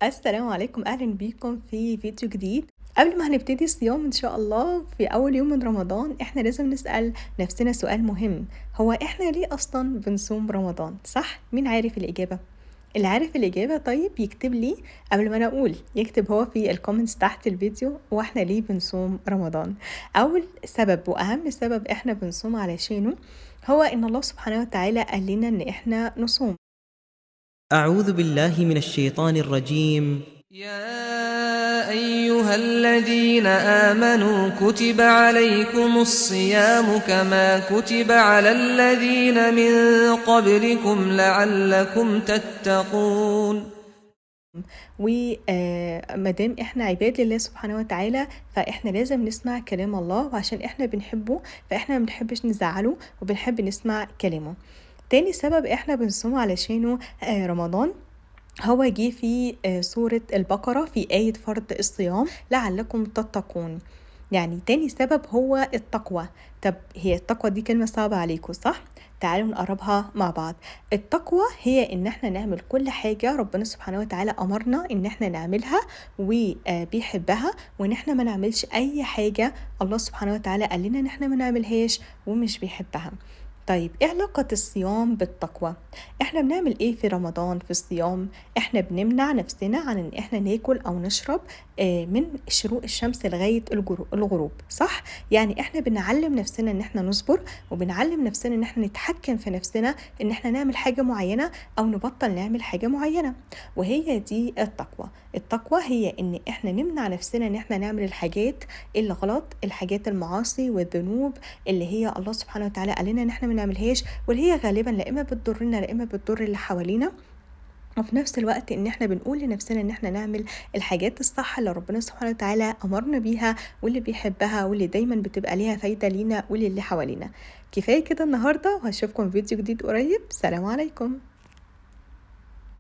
السلام عليكم، أهلًا بيكم في فيديو جديد. قبل ما هنبتدي الصيام إن شاء الله في أول يوم من رمضان، إحنا لازم نسأل نفسنا سؤال مهم، هو إحنا ليه أصلًا بنصوم رمضان، صح؟ مين عارف الإجابة؟ اللي عارف الإجابة طيب يكتب لي قبل ما أنا أقول، يكتب هو في الcomments تحت الفيديو هو إحنا ليه بنصوم رمضان. أول سبب وأهم سبب إحنا بنصوم علشانه هو إن الله سبحانه وتعالى قال لنا إن إحنا نصوم. أعوذ بالله من الشيطان الرجيم. يا أيها الذين آمنوا كتب عليكم الصيام كما كتب على الذين من قبلكم لعلكم تتقون. وما دام إحنا عباد لله سبحانه وتعالى، فإحنا لازم نسمع كلام الله، وعشان إحنا بنحبه فإحنا ما بنحبش نزعله وبنحب نسمع كلامه. تاني سبب إحنا بنصوم علشانه رمضان هو جه في سورة البقرة في آية فرض الصيام لعلكم تتقون. يعني تاني سبب هو التقوى. طب هي التقوى دي كلمة صعبة عليكم صح؟ تعالوا نقربها مع بعض. التقوى هي ان احنا نعمل كل حاجة ربنا سبحانه وتعالى امرنا ان احنا نعملها وبيحبها، وان احنا ما نعملش اي حاجة الله سبحانه وتعالى قال لنا ان احنا ما نعملهاش ومش بيحبها. طيب ايه علاقة الصيام بالتقوى؟ احنا بنعمل ايه في رمضان في الصيام؟ احنا بنمنع نفسنا عن ان احنا ناكل او نشرب من شروق الشمس لغاية الغروب، صح؟ يعني احنا بنعلم نفسنا ان احنا نصبر، وبنعلم نفسنا ان احنا نتحكم في نفسنا ان احنا نعمل حاجة معينة او نبطل نعمل حاجة معينة. وهي دي التقوى. التقوى هي ان احنا نمنع نفسنا ان احنا نعمل الحاجات اللي غلط، الحاجات المعاصي والذنوب اللي هي الله سبحانه وتعالى قال لنا ان احنا ما نعملهاش، واللي هي غالبا لا اما بتضرنا لا اما بتضر اللي حوالينا. وفي نفس الوقت ان احنا بنقول لنفسنا ان احنا نعمل الحاجات الصح اللي ربنا سبحانه وتعالى امرنا بيها، واللي بيحبها، واللي دايما بتبقى ليها فايدة لينا وللي حوالينا. كفاية كده النهاردة، وهشوفكم في فيديو جديد قريب. سلام عليكم.